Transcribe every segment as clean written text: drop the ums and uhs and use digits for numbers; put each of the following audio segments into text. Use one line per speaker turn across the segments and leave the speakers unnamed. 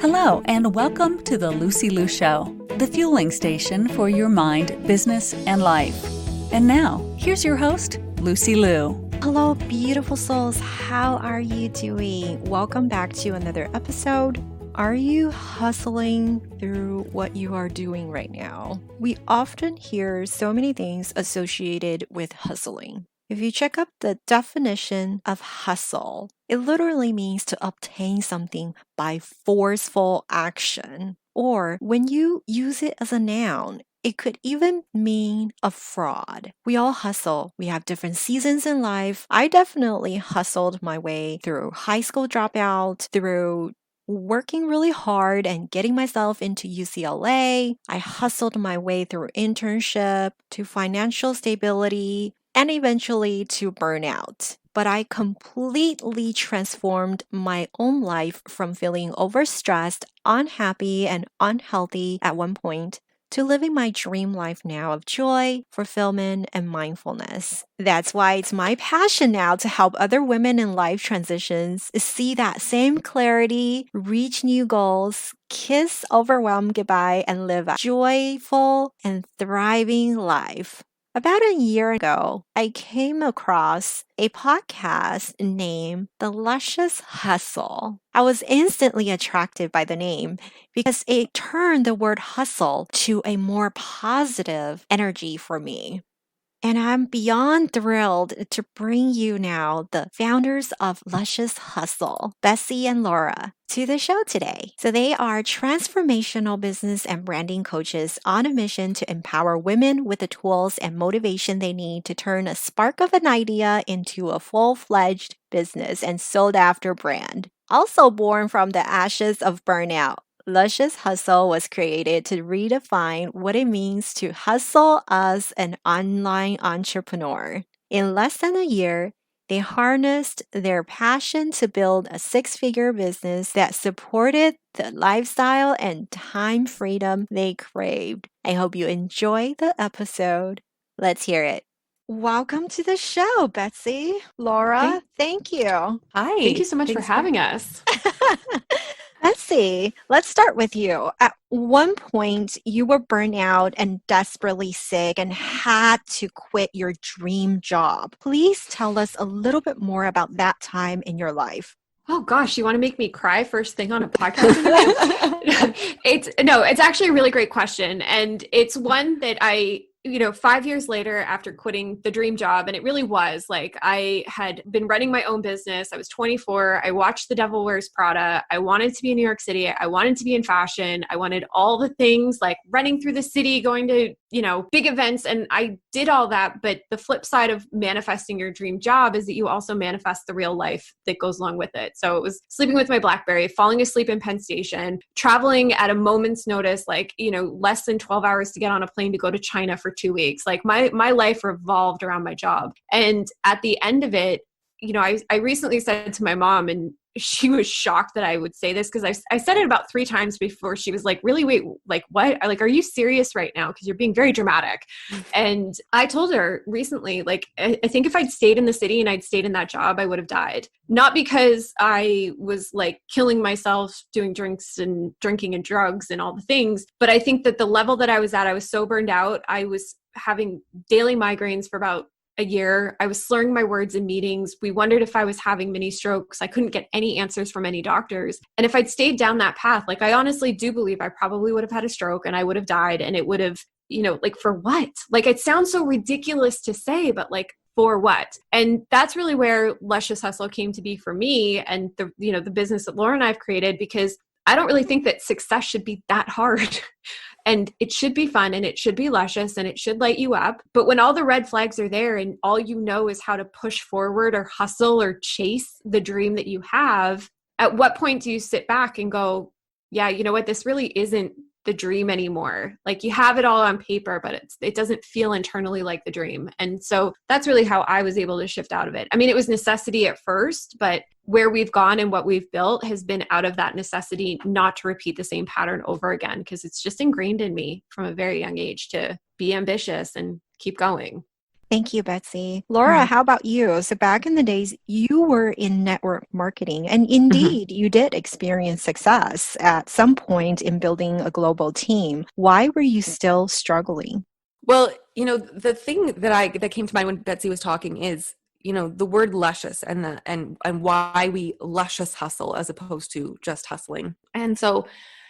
Hello, and welcome to the Lucy Liu Show, the fueling station for your mind, business, and life. And now, here's your host, Lucy Liu.
Hello, beautiful souls. How are you doing? Welcome back to another episode. Are you hustling through what you are doing right now? We often hear so many things associated with hustling. If you check up the definition of hustle, it literally means to obtain something by forceful action. Or when you use it as a noun, it could even mean a fraud. We all hustle. We have different seasons in life. I definitely hustled my way through high school dropout, through working really hard and getting myself into UCLA. I hustled my way through internship to financial stability and eventually to burnout. But I completely transformed my own life from feeling overstressed, unhappy, and unhealthy at one point to living my dream life now of joy, fulfillment, and mindfulness. That's why it's my passion now to help other women in life transitions see that same clarity, reach new goals, kiss overwhelm goodbye, and live a joyful and thriving life. About a year ago, I came across a podcast named The Luscious Hustle. I was instantly attracted by the name because it turned the word hustle to a more positive energy for me. And I'm beyond thrilled to bring you now the founders of Luscious Hustle, Bessie and Laura, to the show today. So they are transformational business and branding coaches on a mission to empower women with the tools and motivation they need to turn a spark of an idea into a full-fledged business and sought-after brand. Also born from the ashes of burnout, Luscious Hustle was created to redefine what it means to hustle as an online entrepreneur. In less than a year, they harnessed their passion to build a six-figure business that supported the lifestyle and time freedom they craved. I hope you enjoy the episode. Let's hear it. Welcome to the show, Betsy. Laura, thank you.
Hi. Thank you so much for having us.
Let's see. Let's start with you. At one point, you were burnt out and desperately sick and had to quit your dream job. Please tell us a little bit more about that time in your life.
Oh gosh, you want to make me cry first thing on a podcast interview? It's actually a really great question. And it's one that 5 years later after quitting the dream job, and it really was like I had been running my own business. I was 24. I watched The Devil Wears Prada. I wanted to be in New York City. I wanted to be in fashion. I wanted all the things like running through the city, going to, big events. And I did all that. But the flip side of manifesting your dream job is that you also manifest the real life that goes along with it. So it was sleeping with my BlackBerry, falling asleep in Penn Station, traveling at a moment's notice, less than 12 hours to get on a plane to go to China for 2 weeks. Like my life revolved around my job. And at the end of it, I recently said to my mom, and she was shocked that I would say this because I said it about 3 times before she was like, really? Wait, like what? Are you serious right now? Because you're being very dramatic. And I told her recently, I think if I'd stayed in the city and I'd stayed in that job, I would have died. Not because I was killing myself, doing drinking and drugs and all the things, but I think that the level that I was at, I was so burned out. I was having daily migraines for about a year. I was slurring my words in meetings. We wondered if I was having mini strokes. I couldn't get any answers from any doctors. And if I'd stayed down that path, I honestly do believe I probably would have had a stroke and I would have died. And it would have, for what? It sounds so ridiculous to say, but for what? And that's really where Luscious Hustle came to be for me and the business that Laura and I have created, because I don't really think that success should be that hard. And it should be fun and it should be luscious and it should light you up. But when all the red flags are there and all you know is how to push forward or hustle or chase the dream that you have, at what point do you sit back and go, yeah, you know what? This really isn't the dream anymore. You have it all on paper, but it doesn't feel internally like the dream. And so that's really how I was able to shift out of it. I mean, it was necessity at first, but where we've gone and what we've built has been out of that necessity not to repeat the same pattern over again, because it's just ingrained in me from a very young age to be ambitious and keep going.
Thank you, Betsy. Laura, how about you? So back in the days, you were in network marketing, and indeed, you did experience success at some point in building a global team. Why were you still struggling?
Well, the thing that came to mind when Betsy was talking is, the word luscious and why we luscious hustle as opposed to just hustling. And so,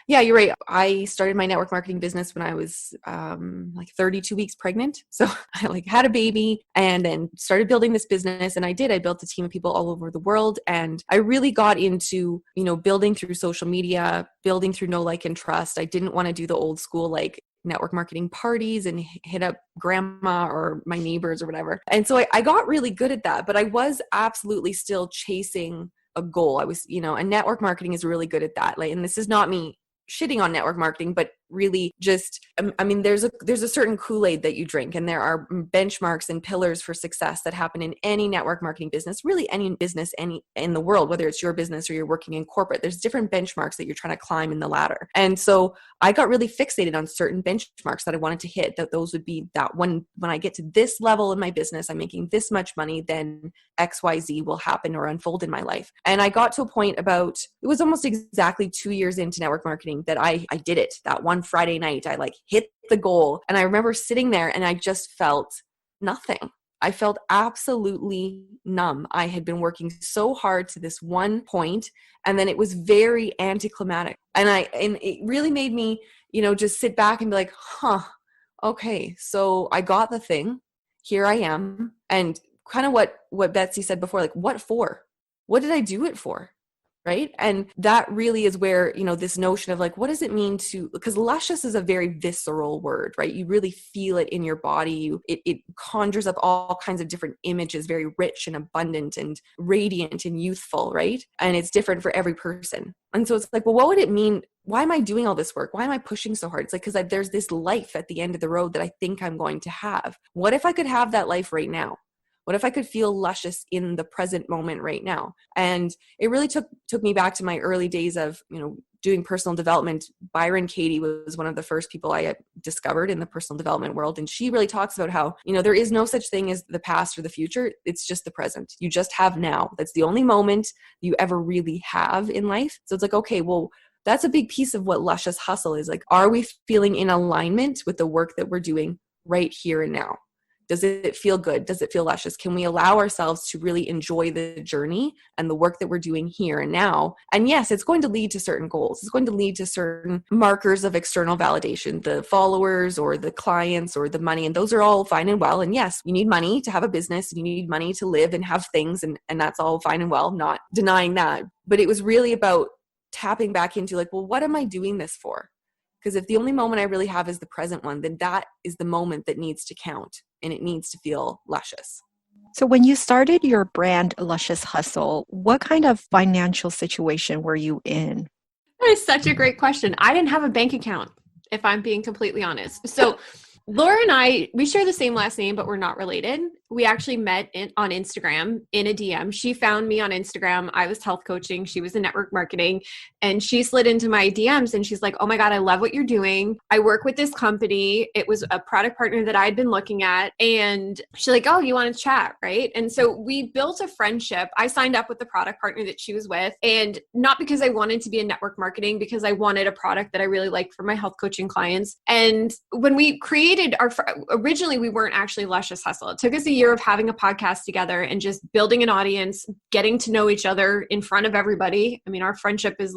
yeah, you're right. I started my network marketing business when I was like 32 weeks pregnant. So I had a baby and then started building this business. And I built a team of people all over the world. And I really got into, building through social media, building through know, like, and trust. I didn't want to do the old school, network marketing parties and hit up grandma or my neighbors or whatever. And so I got really good at that, but I was absolutely still chasing a goal. I was, and network marketing is really good at that. And this is not me shitting on network marketing, but really just, there's a certain Kool-Aid that you drink, and there are benchmarks and pillars for success that happen in any network marketing business, really any business, any in the world, whether it's your business or you're working in corporate. There's different benchmarks that you're trying to climb in the ladder. And so I got really fixated on certain benchmarks that I wanted to hit, that those would be that when I get to this level in my business, I'm making this much money, then XYZ will happen or unfold in my life. And I got to a point it was almost exactly 2 years into network marketing that I did it. That one Friday night, I hit the goal. And I remember sitting there and I just felt nothing. I felt absolutely numb. I had been working so hard to this one point, and then it was very anticlimactic. And it really made me, just sit back and be like, okay, so I got the thing. Here I am. And kind of what Betsy said before, what for? What did I do it for? Right. And that really is where, this notion of what does it mean because luscious is a very visceral word, right? You really feel it in your body. It conjures up all kinds of different images, very rich and abundant and radiant and youthful, right? And it's different for every person. And so it's well, what would it mean? Why am I doing all this work? Why am I pushing so hard? It's because there's this life at the end of the road that I think I'm going to have. What if I could have that life right now? What if I could feel luscious in the present moment right now? And it really took me back to my early days of, doing personal development. Byron Katie was one of the first people I discovered in the personal development world. And she really talks about how, there is no such thing as the past or the future. It's just the present. You just have now. That's the only moment you ever really have in life. So it's okay, well, that's a big piece of what luscious hustle is. Are we feeling in alignment with the work that we're doing right here and now? Does it feel good? Does it feel luscious? Can we allow ourselves to really enjoy the journey and the work that we're doing here and now? And yes, it's going to lead to certain goals. It's going to lead to certain markers of external validation, the followers or the clients or the money. And those are all fine and well. And yes, you need money to have a business and you need money to live and have things. And that's all fine and well, not denying that. But it was really about tapping back into well, what am I doing this for? Because if the only moment I really have is the present one, then that is the moment that needs to count and it needs to feel luscious.
So when you started your brand Luscious Hustle, what kind of financial situation were you in?
That is such a great question. I didn't have a bank account, if I'm being completely honest. So Laura and I, we share the same last name, but we're not related. We actually met on Instagram in a DM. She found me on Instagram. I was health coaching. She was in network marketing. And she slid into my DMs and she's like, oh my God, I love what you're doing. I work with this company. It was a product partner that I'd been looking at. And she's like, oh, you want to chat, right? And so we built a friendship. I signed up with the product partner that she was with. And not because I wanted to be in network marketing, because I wanted a product that I really liked for my health coaching clients. And when we created originally we weren't actually Luscious Hustle. It took us a year of having a podcast together and just building an audience, getting to know each other in front of everybody. I mean, our friendship is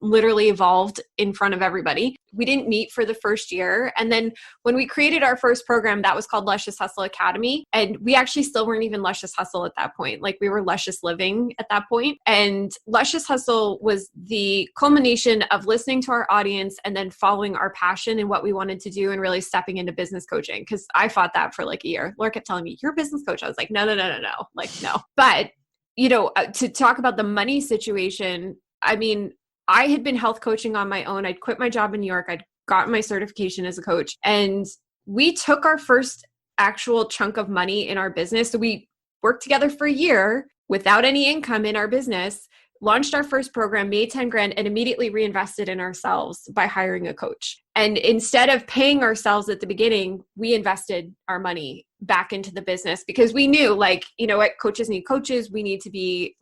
literally evolved in front of everybody. We didn't meet for the first year. And then when we created our first program, that was called Luscious Hustle Academy. And we actually still weren't even Luscious Hustle at that point. We were Luscious Living at that point. And Luscious Hustle was the culmination of listening to our audience and then following our passion and what we wanted to do and really stepping into business coaching. Because I fought that for a year. Laura kept telling me, you're a business coach. I was like, no. No. But, to talk about the money situation, I mean, I had been health coaching on my own. I'd quit my job in New York. I'd gotten my certification as a coach. And we took our first actual chunk of money in our business. So we worked together for a year without any income in our business, launched our first program, made 10 grand, and immediately reinvested in ourselves by hiring a coach. And instead of paying ourselves at the beginning, we invested our money back into the business because we knew, like, you know what, coaches need coaches. We need to be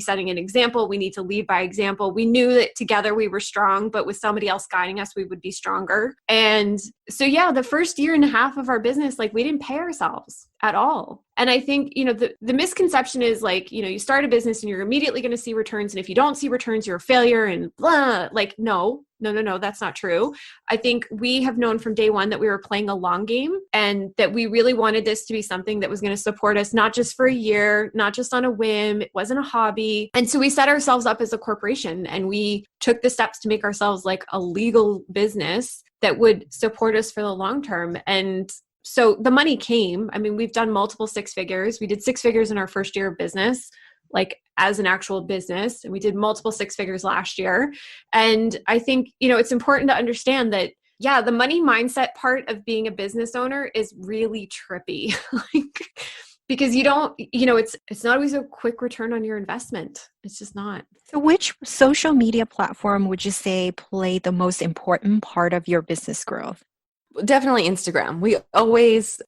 setting an example. We need to lead by example. We knew that together we were strong, but with somebody else guiding us, we would be stronger. And so, yeah, the first year and a half of our business, like, we didn't pay ourselves at all. And I think, you know, the misconception is, like, you know, you start a business and you're immediately going to see returns. And if you don't see returns, you're a failure and blah. Like, no, that's not true. I think we have known from day one that we were playing a long game and that we really wanted this to be something that was going to support us, not just for a year, not just on a whim. It wasn't a hobby. And so we set ourselves up as a corporation and we took the steps to make ourselves like a legal business that would support us for the long term. And so the money came. I mean, we've done multiple six figures. We did six figures in our first year of business, like as an actual business. And we did multiple six figures last year. And I think, you know, it's important to understand that, yeah, the money mindset part of being a business owner is really trippy. Like, because you don't, you know, it's not always a quick return on your investment. It's just not.
So which social media platform would you say played the most important part of your business growth?
Definitely Instagram. We always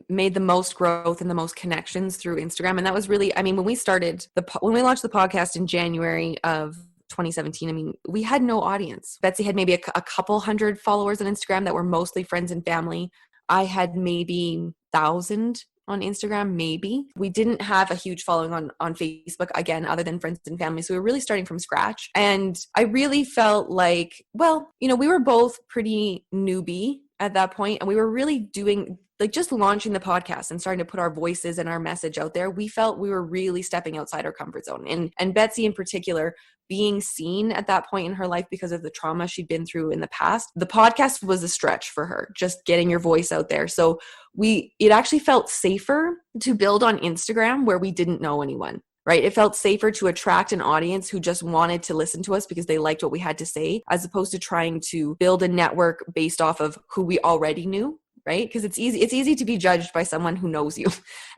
made the most growth and the most connections through Instagram. And that was really, I mean, when we launched the podcast in January of 2017, I mean, we had no audience. Betsy had maybe a couple hundred followers on Instagram that were mostly friends and family. I had maybe 1,000 on Instagram, maybe. We didn't have a huge following on Facebook, again, other than friends and family. So we were really starting from scratch. And I really felt like, well, you know, we were both pretty newbie at that point, and we were really doing, like, just launching the podcast and starting to put our voices and our message out there. We felt we were really stepping outside our comfort zone. And Betsy in particular, being seen at that point in her life because of the trauma she'd been through in the past, the podcast was a stretch for her, just getting your voice out there. So it actually felt safer to build on Instagram where we didn't know anyone, right? It felt safer to attract an audience who just wanted to listen to us because they liked what we had to say, as opposed to trying to build a network based off of who we already knew. Right? Because it's easy to be judged by someone who knows you.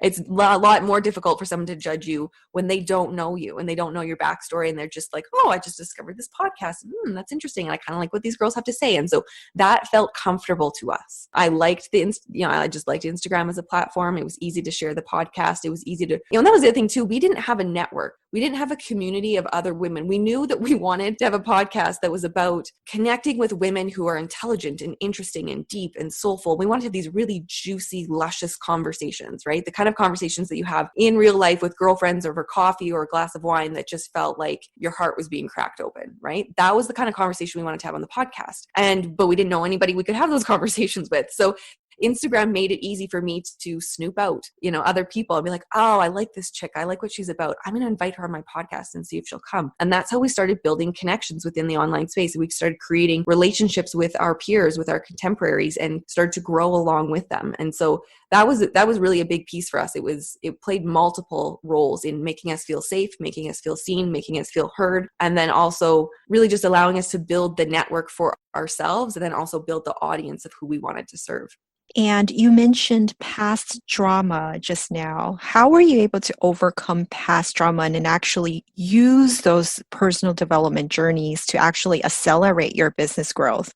It's a lot more difficult for someone to judge you when they don't know you and they don't know your backstory and they're just like, oh, I just discovered this podcast. That's interesting. And I kind of like what these girls have to say. And so that felt comfortable to us. I liked I just liked Instagram as a platform. It was easy to share the podcast. It was easy to, and that was the other thing too. We didn't have a network. We didn't have a community of other women. We knew that we wanted to have a podcast that was about connecting with women who are intelligent and interesting and deep and soulful. We wanted to have these really juicy, luscious conversations, right? The kind of conversations that you have in real life with girlfriends over coffee or a glass of wine that just felt like your heart was being cracked open, right? That was the kind of conversation we wanted to have on the podcast. But we didn't know anybody we could have those conversations with. So Instagram made it easy for me to snoop out, other people and be like, oh, I like this chick. I like what she's about. I'm going to invite her on my podcast and see if she'll come. And that's how we started building connections within the online space. We started creating relationships with our peers, with our contemporaries, and started to grow along with them. And so that was really a big piece for us. It played multiple roles in making us feel safe, making us feel seen, making us feel heard, and then also really just allowing us to build the network for ourselves and then also build the audience of who we wanted to serve.
And you mentioned past trauma just now. How were you able to overcome past trauma and actually use those personal development journeys to actually accelerate your business growth?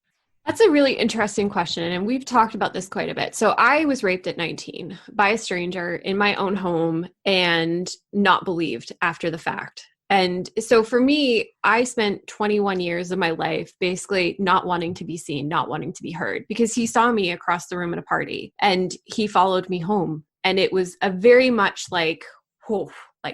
That's a really interesting question. And we've talked about this quite a bit. So I was raped at 19 by a stranger in my own home and not believed after the fact. And so for me, I spent 21 years of my life basically not wanting to be seen, not wanting to be heard, because he saw me across the room at a party and he followed me home. And it was a very much like,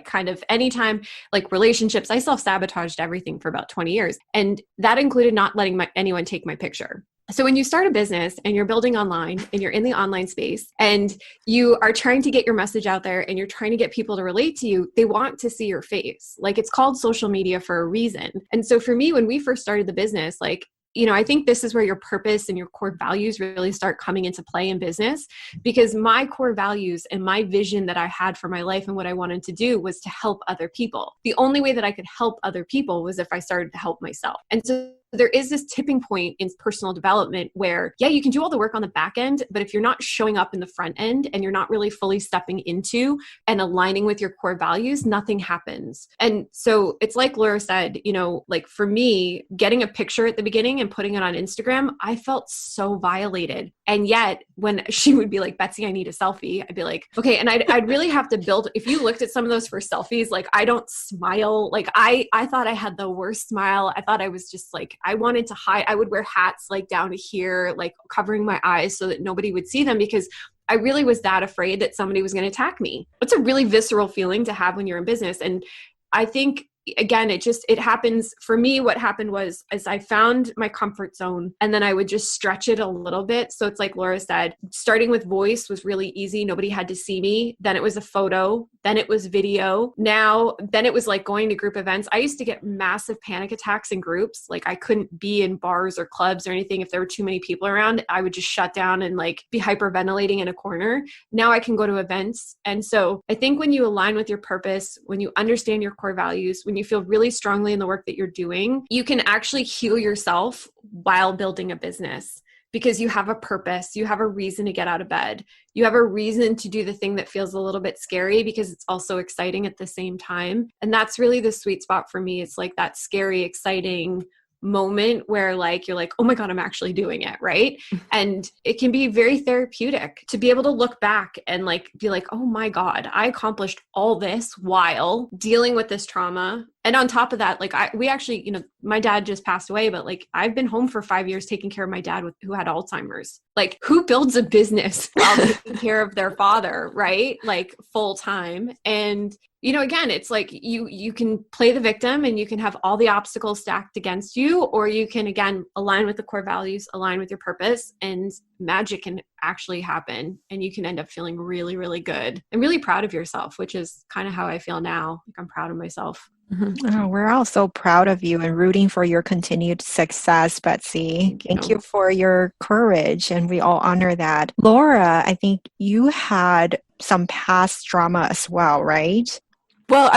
kind of anytime, like relationships, I self-sabotaged everything for about 20 years. And that included not letting anyone take my picture. So when you start a business and you're building online and you're in the online space and you are trying to get your message out there and you're trying to get people to relate to you, they want to see your face. Like, it's called social media for a reason. And so for me, when we first started the business, I think this is where your purpose and your core values really start coming into play in business, because my core values and my vision that I had for my life and what I wanted to do was to help other people. The only way that I could help other people was if I started to help myself. And so there is this tipping point in personal development where, yeah, you can do all the work on the back end, but if you're not showing up in the front end and you're not really fully stepping into and aligning with your core values, nothing happens. And so it's like Laura said, like for me, getting a picture at the beginning and putting it on Instagram, I felt so violated. And yet when she would be like, Betsy, I need a selfie, I'd be like, okay. And I'd really have to build, if you looked at some of those first selfies, like I don't smile. Like I thought I had the worst smile. I thought I was just like, I wanted to hide. I would wear hats like down to here, like covering my eyes so that nobody would see them, because I really was that afraid that somebody was going to attack me. It's a really visceral feeling to have when you're in business. And I think, again, it happens for me. What happened was I found my comfort zone and then I would just stretch it a little bit. So it's like Laura said, starting with voice was really easy. Nobody had to see me. Then it was a photo. Then it was video. Then it was like going to group events. I used to get massive panic attacks in groups. Like I couldn't be in bars or clubs or anything. If there were too many people around, I would just shut down and like be hyperventilating in a corner. Now I can go to events. And so I think when you align with your purpose, when you understand your core values, when you feel really strongly in the work that you're doing, you can actually heal yourself while building a business, because you have a purpose, you have a reason to get out of bed, you have a reason to do the thing that feels a little bit scary because it's also exciting at the same time. And that's really the sweet spot for me. It's like that scary, exciting moment where like you're like, oh my God, I'm actually doing it, right? And it can be very therapeutic to be able to look back and like be like, oh my God, I accomplished all this while dealing with this trauma. And on top of that, like we actually, my dad just passed away, but like I've been home for 5 years taking care of my dad who had Alzheimer's. Like who builds a business while taking care of their father, right? Like full time. And again, it's like you can play the victim and you can have all the obstacles stacked against you, or you can, again, align with the core values, align with your purpose, and magic can actually happen. And you can end up feeling really, really good and really proud of yourself, which is kind of how I feel now. Like I'm proud of myself.
Mm-hmm. Oh, we're all so proud of you and rooting for your continued success, Betsy. Thank you for your courage, and we all honor that. Laura, I think you had some past trauma as well, right?
Well,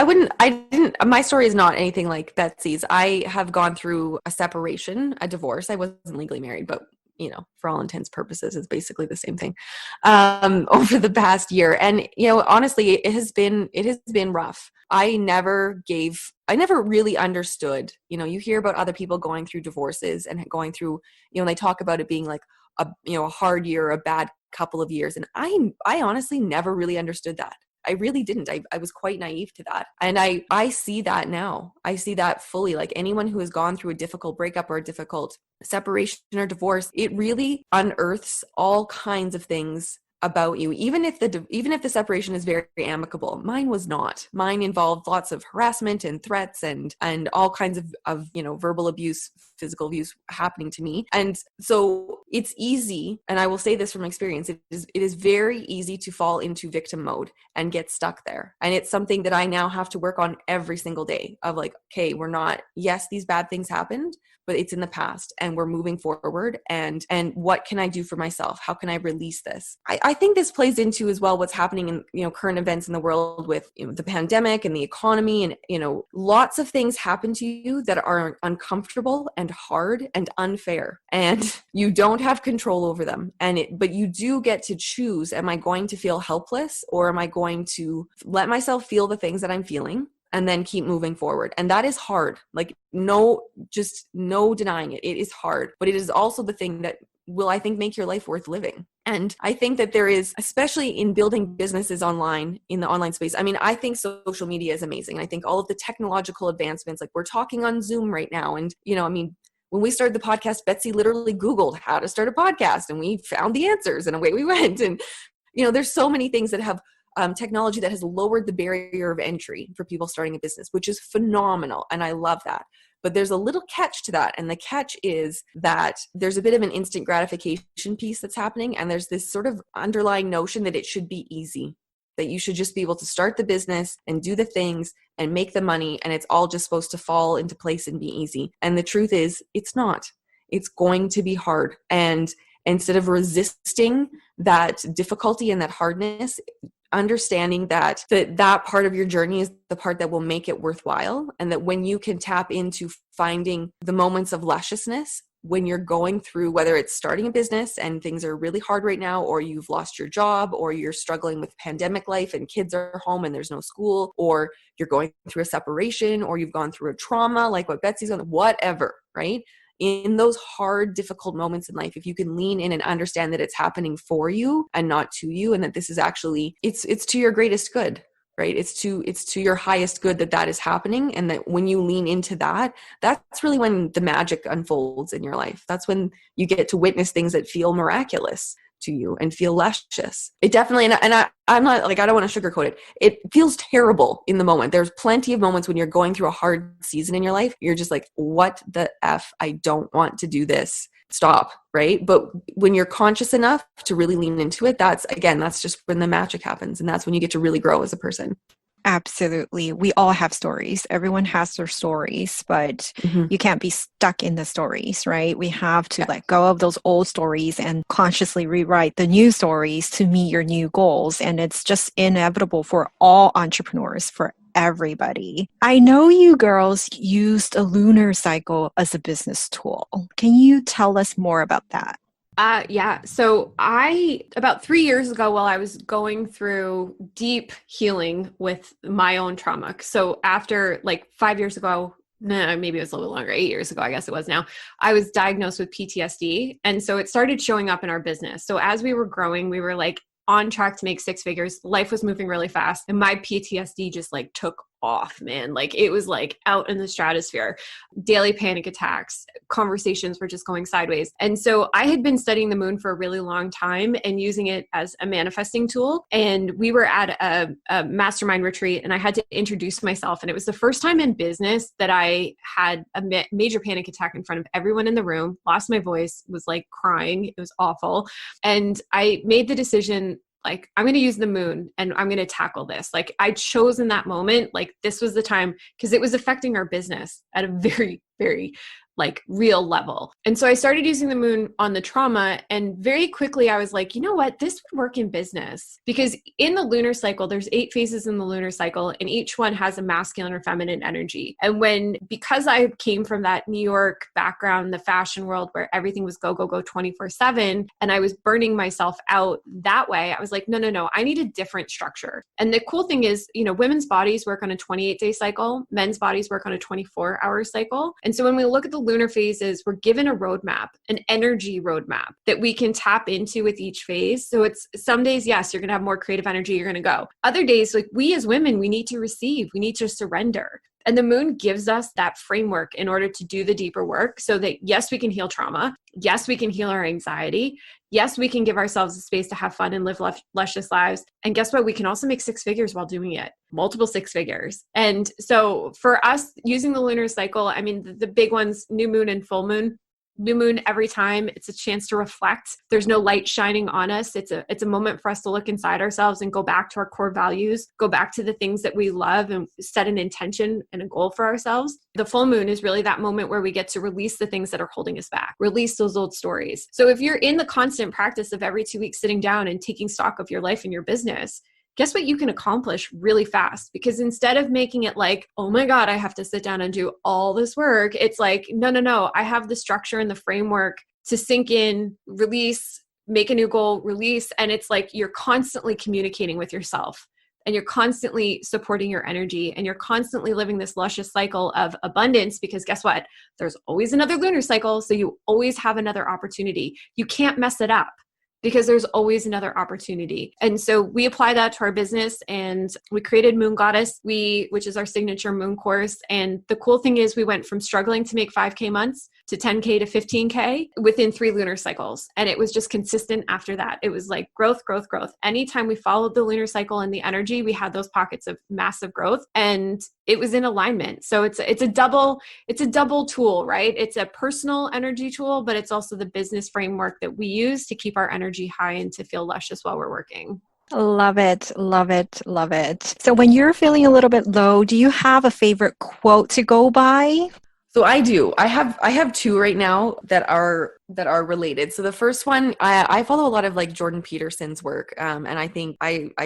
my story is not anything like Betsy's. I have gone through a separation, a divorce. I wasn't legally married, but for all intents and purposes, it's basically the same thing, over the past year. And, honestly, it has been rough. I never really understood, you hear about other people going through divorces and going through, and they talk about it being like a hard year, a bad couple of years. And I honestly never really understood that. I really didn't. I was quite naive to that. And I see that now. I see that fully. Like anyone who has gone through a difficult breakup or a difficult separation or divorce, it really unearths all kinds of things about you, even if the separation is very, very amicable. Mine was not. Mine involved lots of harassment and threats and all kinds of verbal abuse, physical abuse happening to me. And so it's easy, and I will say this from experience, it is very easy to fall into victim mode and get stuck there. And it's something that I now have to work on every single day of like, okay, yes, these bad things happened, but it's in the past and we're moving forward. And what can I do for myself? How can I release this? I think this plays into as well what's happening in current events in the world with the pandemic and the economy, and lots of things happen to you that are uncomfortable and hard and unfair, and you don't have control over them. But you do get to choose: am I going to feel helpless, or am I going to let myself feel the things that I'm feeling and then keep moving forward? And that is hard. Like, no denying it. It is hard, but it is also the thing that will, I think, make your life worth living. And I think that there is, especially in building businesses online, in the online space, I mean, I think social media is amazing. I think all of the technological advancements, like we're talking on Zoom right now. And, when we started the podcast, Betsy literally Googled how to start a podcast and we found the answers and away we went. And, there's so many things that have technology that has lowered the barrier of entry for people starting a business, which is phenomenal. And I love that. But there's a little catch to that. And the catch is that there's a bit of an instant gratification piece that's happening. And there's this sort of underlying notion that it should be easy, that you should just be able to start the business and do the things and make the money. And it's all just supposed to fall into place and be easy. And the truth is, it's not. It's going to be hard. And instead of resisting that difficulty and that hardness, understanding that part of your journey is the part that will make it worthwhile. And that when you can tap into finding the moments of lusciousness, when you're going through, whether it's starting a business and things are really hard right now, or you've lost your job, or you're struggling with pandemic life and kids are home and there's no school, or you're going through a separation, or you've gone through a trauma like what Betsy's on, whatever, right? In those hard, difficult moments in life, if you can lean in and understand that it's happening for you and not to you, and that this is actually, it's to your greatest good, right? It's to your highest good that is happening. And that when you lean into that, that's really when the magic unfolds in your life. That's when you get to witness things that feel miraculous to you and feel luscious. It definitely, I'm not like, I don't want to sugarcoat it. It feels terrible in the moment. There's plenty of moments when you're going through a hard season in your life. You're just like, what the F? I don't want to do this. Stop. Right. But when you're conscious enough to really lean into it, that's just when the magic happens. And that's when you get to really grow as a person.
Absolutely. We all have stories. Everyone has their stories, but you can't be stuck in the stories, right? We have to let go of those old stories and consciously rewrite the new stories to meet your new goals. And it's just inevitable for all entrepreneurs, for everybody. I know you girls used a lunar cycle as a business tool. Can you tell us more about that?
Yeah. So about 3 years ago, while I was going through deep healing with my own trauma. So after like 5 years ago, maybe it was a little longer, 8 years ago, I guess it was now, I was diagnosed with PTSD. And so it started showing up in our business. So as we were growing, we were like on track to make 6 figures. Life was moving really fast. And my PTSD just like took off, man. Like it was like out in the stratosphere, daily panic attacks, conversations were just going sideways. And so I had been studying the moon for a really long time and using it as a manifesting tool. And we were at a mastermind retreat and I had to introduce myself. And it was the first time in business that I had a major panic attack in front of everyone in the room, lost my voice, was like crying. It was awful. And I made the decision, like, I'm going to use the moon and I'm going to tackle this. Like I chose in that moment, like this was the time because it was affecting our business at a very, very like real level. And so I started using the moon on the trauma and very quickly I was like, you know what, this would work in business because in the lunar cycle, there's 8 phases in the lunar cycle and each one has a masculine or feminine energy. And because I came from that New York background, the fashion world where everything was go, go, go 24/7, and I was burning myself out that way, I was like, no, I need a different structure. And the cool thing is, women's bodies work on a 28-day cycle, men's bodies work on a 24-hour cycle. And so when we look at the lunar phases, we're given a roadmap, an energy roadmap that we can tap into with each phase. So it's some days, yes, you're going to have more creative energy. You're going to go. Other days, like we as women, we need to receive, we need to surrender. And the moon gives us that framework in order to do the deeper work so that yes, we can heal trauma. Yes, we can heal our anxiety. Yes, we can give ourselves a space to have fun and live luscious lives. And guess what? We can also make 6 figures while doing it, multiple 6 figures. And so for us using the lunar cycle, I mean, the big ones, new moon and full moon. New moon every time, it's a chance to reflect. There's no light shining on us. It's a moment for us to look inside ourselves and go back to our core values, go back to the things that we love and set an intention and a goal for ourselves. The full moon is really that moment where we get to release the things that are holding us back, release those old stories. So if you're in the constant practice of every 2 weeks sitting down and taking stock of your life and your business, guess what you can accomplish really fast? Because instead of making it like, oh my God, I have to sit down and do all this work, it's like, no, I have the structure and the framework to sink in, release, make a new goal, release. And it's like you're constantly communicating with yourself and you're constantly supporting your energy and you're constantly living this luscious cycle of abundance because guess what? There's always another lunar cycle. So you always have another opportunity. You can't mess it up, because there's always another opportunity. And so we apply that to our business and we created Moon Goddess, which is our signature moon course. And the cool thing is we went from struggling to make 5K months to 10K to 15K within 3 lunar cycles. And it was just consistent after that. It was like growth, growth, growth. Anytime we followed the lunar cycle and the energy, we had those pockets of massive growth and it was in alignment. So it's a double tool, right? It's a personal energy tool, but it's also the business framework that we use to keep our energy high and to feel luscious while we're working.
Love it. Love it. Love it. So when you're feeling a little bit low, do you have a favorite quote to go by?
So I do. I have two right now that are related. So the first one, I follow a lot of like Jordan Peterson's work, and I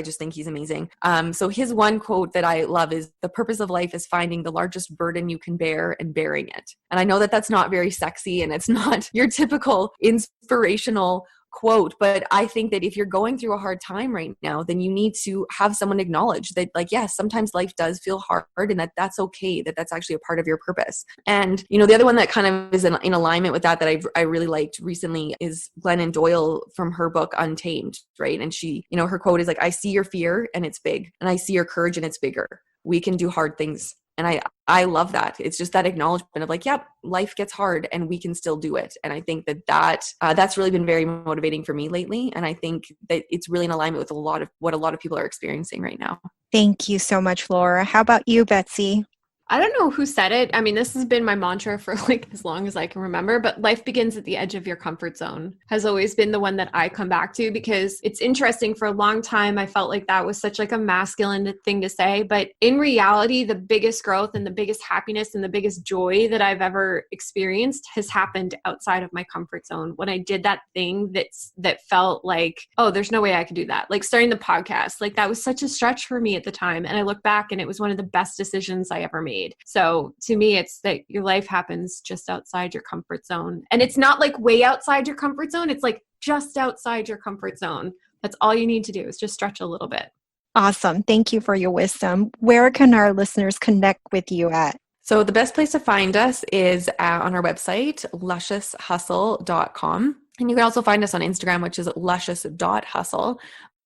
just think he's amazing. So his one quote that I love is, "The purpose of life is finding the largest burden you can bear and bearing it." And I know that that's not very sexy, and it's not your typical inspirational quote, but I think that if you're going through a hard time right now, then you need to have someone acknowledge that, like, yes, sometimes life does feel hard, and that's okay, that's actually a part of your purpose. And, the other one that kind of is in alignment with that I really liked recently is Glennon Doyle from her book Untamed, right? And she, her quote is like, "I see your fear and it's big, and I see your courage and it's bigger. We can do hard things." And I love that. It's just that acknowledgement of like, yep, life gets hard and we can still do it. And I think that's really been very motivating for me lately. And I think that it's really in alignment with what a lot of people are experiencing right now.
Thank you so much, Laura. How about you, Betsy?
I don't know who said it. I mean, this has been my mantra for like as long as I can remember, but life begins at the edge of your comfort zone has always been the one that I come back to, because it's interesting. For a long time, I felt like that was such like a masculine thing to say, but in reality, the biggest growth and the biggest happiness and the biggest joy that I've ever experienced has happened outside of my comfort zone. When I did that thing that felt like, oh, there's no way I could do that. Like starting the podcast, like that was such a stretch for me at the time. And I look back and it was one of the best decisions I ever made. So to me, it's that your life happens just outside your comfort zone. And it's not like way outside your comfort zone. It's like just outside your comfort zone. That's all you need to do is just stretch a little bit.
Awesome. Thank you for your wisdom. Where can our listeners connect with you at?
So the best place to find us is on our website, luscioushustle.com. And you can also find us on Instagram, which is luscious.hustle.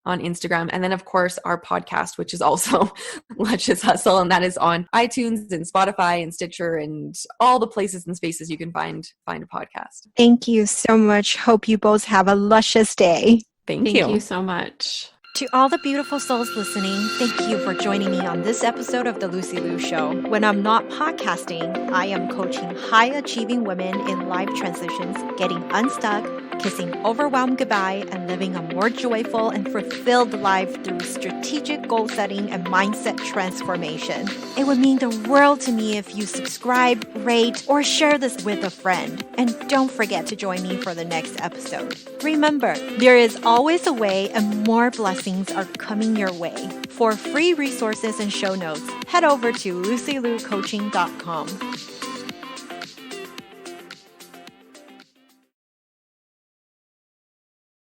On Instagram. And then of course our podcast, which is also Luscious Hustle, and that is on iTunes and Spotify and Stitcher and all the places and spaces you can find a podcast.
Thank you so much. Hope you both have a luscious day.
Thank you.
Thank you so much.
To all the beautiful souls listening, thank you for joining me on this episode of The Lucy Liu Show. When I'm not podcasting, I am coaching high-achieving women in life transitions, getting unstuck, kissing overwhelm goodbye, and living a more joyful and fulfilled life through strategic goal setting and mindset transformation. It would mean the world to me if you subscribe, rate, or share this with a friend. And don't forget to join me for the next episode. Remember, there is always a way, and more blessings are coming your way. For free resources and show notes, head over to lucylucoaching.com.